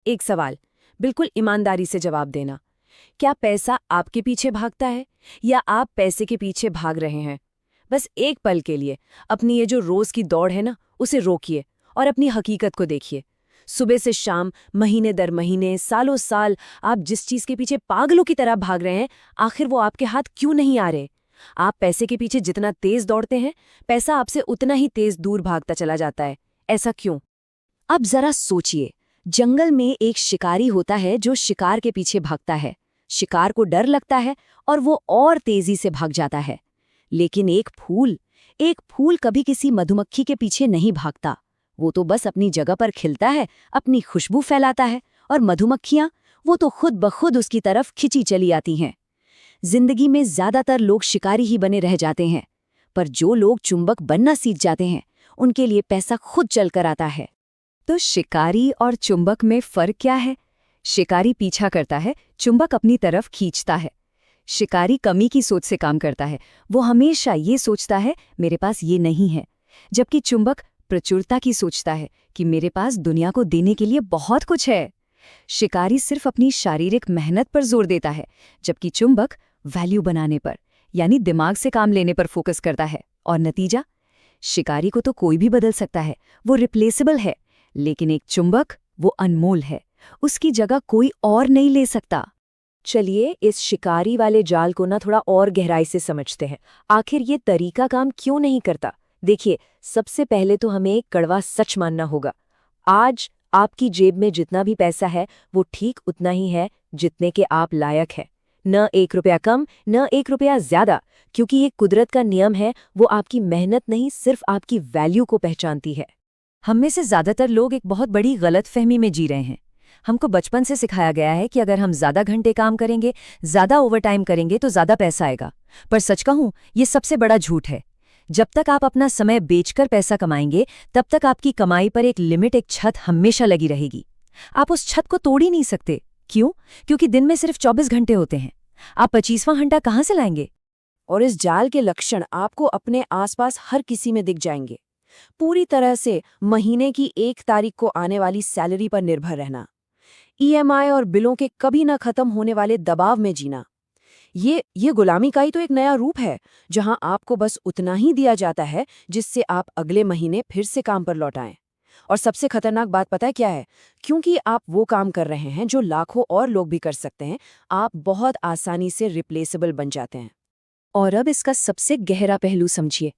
एक सवाल, बिल्कुल ईमानदारी से जवाब देना। क्या पैसा आपके पीछे भागता है या आप पैसे के पीछे भाग रहे हैं? बस एक पल के लिए अपनी ये जो रोज की दौड़ है ना, उसे रोकिए और अपनी हकीकत को देखिए। सुबह से शाम, महीने दर महीने, सालों साल आप जिस चीज के पीछे पागलों की तरह भाग रहे हैं, आखिर वो आपके हाथ क्यों नहीं आ रहे? आप पैसे के पीछे जितना तेज दौड़ते हैं, पैसा आपसे उतना ही तेज दूर भागता चला जाता है। ऐसा क्यों? अब जरा सोचिए, जंगल में एक शिकारी होता है जो शिकार के पीछे भागता है। शिकार को डर लगता है और वो और तेजी से भाग जाता है। लेकिन एक फूल कभी किसी मधुमक्खी के पीछे नहीं भागता। वो तो बस अपनी जगह पर खिलता है, अपनी खुशबू फैलाता है, और मधुमक्खियां, वो तो खुद ब खुद उसकी तरफ खिंची चली आती हैं। जिंदगी में ज्यादातर लोग शिकारी ही बने रह जाते हैं, पर जो लोग चुंबक बनना सीख जाते हैं, उनके लिए पैसा खुद चलकर आता है। तो शिकारी और चुंबक में फर्क क्या है? शिकारी पीछा करता है, चुंबक अपनी तरफ खींचता है। शिकारी कमी की सोच से काम करता है, वो हमेशा ये सोचता है मेरे पास ये नहीं है, जबकि चुंबक प्रचुरता की सोचता है कि मेरे पास दुनिया को देने के लिए बहुत कुछ है। शिकारी सिर्फ अपनी शारीरिक मेहनत पर जोर देता है, जबकि चुंबक वैल्यू बनाने पर, यानी दिमाग से काम लेने पर फोकस करता है। और नतीजा? शिकारी को तो कोई भी बदल सकता है, वो रिप्लेसेबल है, लेकिन एक चुंबक, वो अनमोल है, उसकी जगह कोई और नहीं ले सकता। चलिए इस शिकारी वाले जाल को ना थोड़ा और गहराई से समझते हैं। आखिर ये तरीका काम क्यों नहीं करता? देखिए, सबसे पहले तो हमें एक कड़वा सच मानना होगा। आज आपकी जेब में जितना भी पैसा है, वो ठीक उतना ही है जितने के आप लायक हैं। न 1 रुपया कम, न 1 रुपया ज्यादा, क्योंकि ये कुदरत का नियम है। वो आपकी मेहनत नहीं, सिर्फ आपकी वैल्यू को पहचानती है। हम में से ज्यादातर लोग एक बहुत बड़ी गलतफहमी में जी रहे हैं। हमको बचपन से सिखाया गया है कि अगर हम ज्यादा घंटे काम करेंगे, ज्यादा ओवरटाइम करेंगे तो ज्यादा पैसा आएगा। पर सच कहूं, ये सबसे बड़ा झूठ है। जब तक आप अपना समय बेचकर पैसा कमाएंगे, तब तक आपकी कमाई पर एक लिमिट, एक छत हमेशा लगी रहेगी। आप उस छत को तोड़ ही नहीं सकते। क्यों? क्योंकि दिन में सिर्फ 24 घंटे होते हैं। आप 25वां घंटा कहाँ से लाएंगे? और इस जाल के लक्षण आपको अपने आसपास हर किसी में दिख जाएंगे। पूरी तरह से महीने की 1 तारीख को आने वाली सैलरी पर निर्भर रहना, ईएमआई और बिलों के कभी न खत्म होने वाले दबाव में जीना। ये गुलामी का ही तो एक नया रूप है, जहां आपको बस उतना ही दिया जाता है जिससे आप अगले महीने फिर से काम पर लौट आएं। और सबसे खतरनाक बात पता है क्या है? क्योंकि आप वो काम कर रहे हैं जो लाखों और लोग भी कर सकते हैं, आप बहुत आसानी से रिप्लेसेबल बन जाते हैं। और अब इसका सबसे गहरा पहलू समझिए।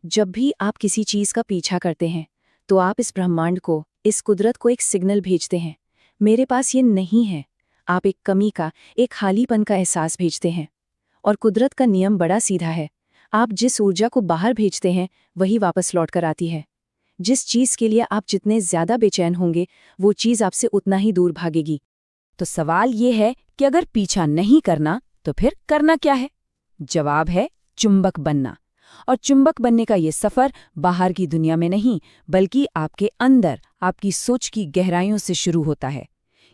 जब भी आप किसी चीज का पीछा करते हैं, तो आप इस ब्रह्मांड को, इस कुदरत को एक सिग्नल भेजते हैं, मेरे पास ये नहीं है। आप एक कमी का, एक खालीपन का एहसास भेजते हैं। और कुदरत का नियम बड़ा सीधा है। आप जिस ऊर्जा को बाहर भेजते हैं, वही वापस लौट कर आती है। जिस चीज के लिए आप जितने ज्यादा बेचैन होंगे, वो चीज आपसे उतना ही दूर भागेगी। तो सवाल ये है कि अगर पीछा नहीं करना, तो फिर करना क्या है? जवाब है चुंबक बनना। और चुंबक बनने का ये सफर बाहर की दुनिया में नहीं, बल्कि आपके अंदर, आपकी सोच की गहराइयों से शुरू होता है।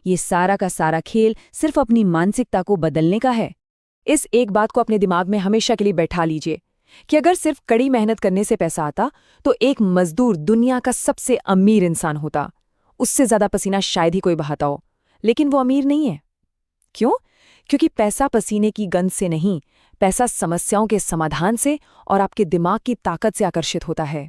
ये सारा का सारा खेल सिर्फ अपनी मानसिकता को बदलने का है। इस एक बात को अपने दिमाग में हमेशा के लिए बैठा लीजिए कि अगर सिर्फ कड़ी मेहनत करने से पैसा आता, तो एक मजदूर दुनिया का सबसे अमीर इंसान होता। उससे ज्यादा पसीना शायद ही कोई बहाता हो, लेकिन वो अमीर नहीं है। क्यों? क्योंकि पैसा पसीने की गंध से नहीं, पैसा समस्याओं के समाधान से और आपके दिमाग की ताकत से आकर्षित होता है।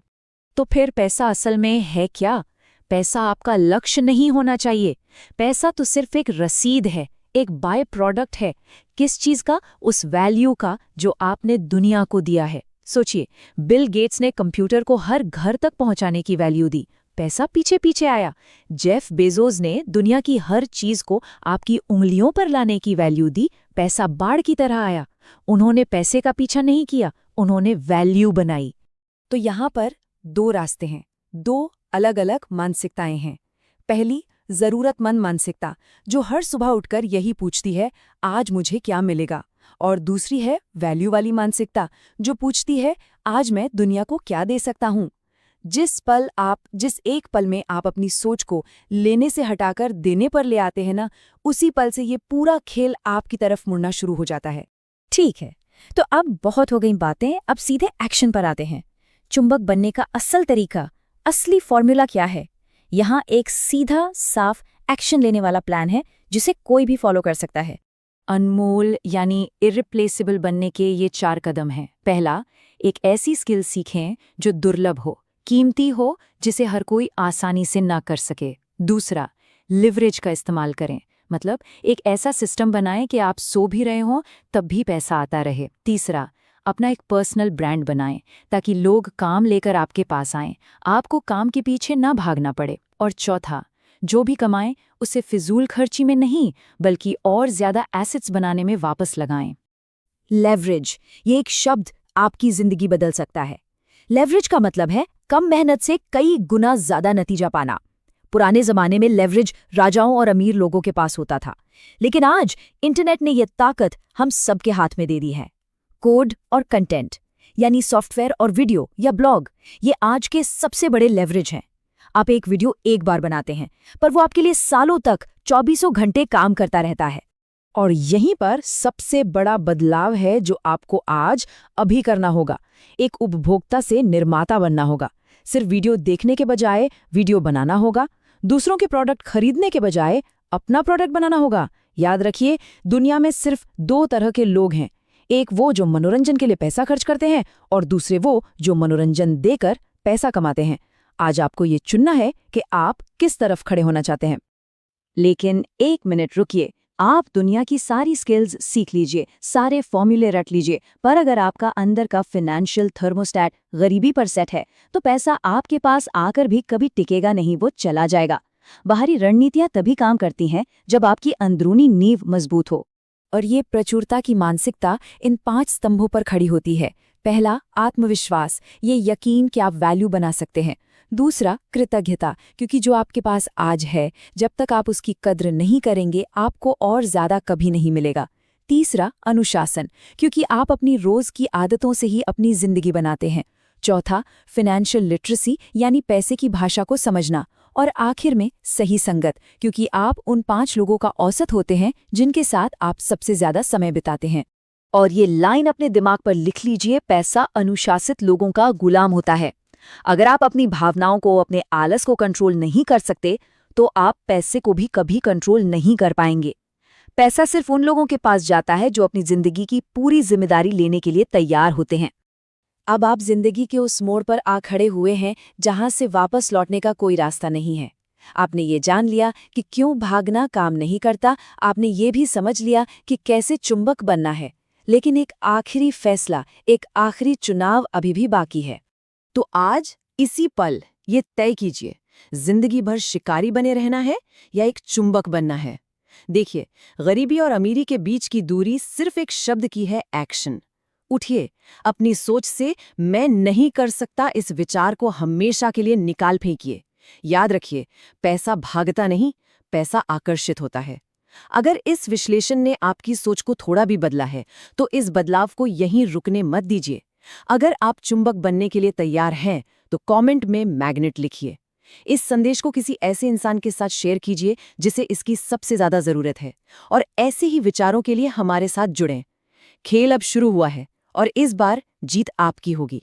तो फिर पैसा असल में है क्या? पैसा आपका लक्ष्य नहीं होना चाहिए। पैसा तो सिर्फ एक रसीद है, एक बाय प्रोडक्ट है। किस चीज का? उस वैल्यू का जो आपने दुनिया को दिया है। सोचिए, बिल गेट्स ने कंप्यूटर को हर घर तक पहुंचाने की वैल्यू दी, पैसा पीछे पीछे आया। जेफ बेजोस ने दुनिया की हर चीज को आपकी उंगलियों पर लाने की वैल्यू दी, पैसा बाढ़ की तरह आया। उन्होंने पैसे का पीछा नहीं किया, उन्होंने वैल्यू बनाई। तो यहाँ पर 2 रास्ते हैं, 2 अलग अलग मानसिकताएं हैं। पहली, जरूरतमंद मानसिकता, जो हर सुबह उठकर यही पूछती है, आज मुझे क्या मिलेगा। और दूसरी है वैल्यू वाली मानसिकता, जो पूछती है, आज मैं दुनिया को क्या दे सकता हूं। जिस एक पल में आप अपनी सोच को लेने से हटाकर देने पर ले आते हैं ना, उसी पल से ये पूरा खेल आपकी तरफ मुड़ना शुरू हो जाता है। ठीक है, तो अब बहुत हो गई बातें, अब सीधे एक्शन पर आते हैं। चुंबक बनने का असल तरीका, असली फॉर्मूला क्या है? यहाँ एक सीधा, साफ एक्शन लेने वाला प्लान है जिसे कोई भी फॉलो कर सकता है। अनमोल यानी इरिप्लेसेबल बनने के ये 4 कदम हैं। पहला, एक ऐसी स्किल सीखें जो दुर्लभ हो, कीमती हो, जिसे हर कोई आसानी से ना कर सके। दूसरा, लिवरेज का इस्तेमाल करें, मतलब एक ऐसा सिस्टम बनाएं कि आप सो भी रहे हों तब भी पैसा आता रहे। तीसरा, अपना एक पर्सनल ब्रांड बनाएं ताकि लोग काम लेकर आपके पास आएं, आपको काम के पीछे ना भागना पड़े। और चौथा, जो भी कमाएं उसे फिजूल खर्ची में नहीं बल्कि और ज्यादा एसेट्स बनाने में वापस लगाएं। लेवरेज, ये एक शब्द आपकी जिंदगी बदल सकता है। लेवरेज का मतलब है कम मेहनत से कई गुना ज्यादा नतीजा पाना। पुराने जमाने में लेवरेज राजाओं और अमीर लोगों के पास होता था, लेकिन आज इंटरनेट ने यह ताकत हम सबके हाथ में दे दी है। कोड और कंटेंट यानी सॉफ्टवेयर और वीडियो या ब्लॉग, ये आज के सबसे बड़े लेवरेज हैं। आप एक वीडियो एक बार बनाते हैं, पर वो आपके लिए सालों तक 24 घंटे काम करता रहता है। और यहीं पर सबसे बड़ा बदलाव है जो आपको आज अभी करना होगा। एक उपभोक्ता से निर्माता बनना होगा। सिर्फ वीडियो देखने के बजाय वीडियो बनाना होगा। दूसरों के प्रोडक्ट खरीदने के बजाय अपना प्रोडक्ट बनाना होगा। याद रखिए, दुनिया में सिर्फ 2 तरह के लोग हैं, एक वो जो मनोरंजन के लिए पैसा खर्च करते हैं और दूसरे वो जो मनोरंजन देकर पैसा कमाते हैं। आज आपको ये चुनना है कि आप किस तरफ खड़े होना चाहते हैं। लेकिन 1 मिनट रुकिए, आप दुनिया की सारी स्किल्स सीख लीजिए, सारे फॉर्मूले रट लीजिए, पर अगर आपका अंदर का फाइनेंशियल थर्मोस्टैट गरीबी पर सेट है तो पैसा आपके पास आकर भी कभी टिकेगा नहीं, वो चला जाएगा। बाहरी रणनीतियां तभी काम करती हैं जब आपकी अंदरूनी नींव मजबूत हो। और ये प्रचुरता की मानसिकता इन 5 स्तंभों पर खड़ी होती है। पहला, आत्मविश्वास, ये यकीन कि आप वैल्यू बना सकते हैं। दूसरा, कृतज्ञता, क्योंकि जो आपके पास आज है, जब तक आप उसकी कद्र नहीं करेंगे आपको और ज्यादा कभी नहीं मिलेगा। तीसरा, अनुशासन, क्योंकि आप अपनी रोज की आदतों से ही अपनी जिंदगी बनाते हैं। चौथा, फाइनेंशियल लिटरेसी, यानी पैसे की भाषा को समझना। और आखिर में सही संगत, क्योंकि आप उन 5 लोगों का औसत होते हैं जिनके साथ आप सबसे ज्यादा समय बिताते हैं। और ये लाइन अपने दिमाग पर लिख लीजिए, पैसा अनुशासित लोगों का गुलाम होता है। अगर आप अपनी भावनाओं को, अपने आलस को कंट्रोल नहीं कर सकते तो आप पैसे को भी कभी कंट्रोल नहीं कर पाएंगे। पैसा सिर्फ उन लोगों के पास जाता है जो अपनी जिंदगी की पूरी जिम्मेदारी लेने के लिए तैयार होते हैं। अब आप जिंदगी के उस मोड़ पर आ खड़े हुए हैं जहां से वापस लौटने का कोई रास्ता नहीं है। आपने ये जान लिया कि क्यों भागना काम नहीं करता, आपने ये भी समझ लिया कि कैसे चुंबक बनना है, लेकिन एक आखिरी फैसला, एक आखिरी चुनाव अभी भी बाकी है। तो आज इसी पल ये तय कीजिए, जिंदगी भर शिकारी बने रहना है या एक चुंबक बनना है। देखिए, गरीबी और अमीरी के बीच की दूरी सिर्फ एक शब्द की है, एक्शन। उठिए, अपनी सोच से मैं नहीं कर सकता इस विचार को हमेशा के लिए निकाल फेंकिए। याद रखिए, पैसा भागता नहीं, पैसा आकर्षित होता है। अगर इस विश्लेषण ने आपकी सोच को थोड़ा भी बदला है तो इस बदलाव को यहीं रुकने मत दीजिए। अगर आप चुंबक बनने के लिए तैयार हैं तो कमेंट में मैग्नेट लिखिए। इस संदेश को किसी ऐसे इंसान के साथ शेयर कीजिए जिसे इसकी सबसे ज्यादा जरूरत है। और ऐसे ही विचारों के लिए हमारे साथ जुड़ें। खेल अब शुरू हुआ है और इस बार जीत आपकी होगी।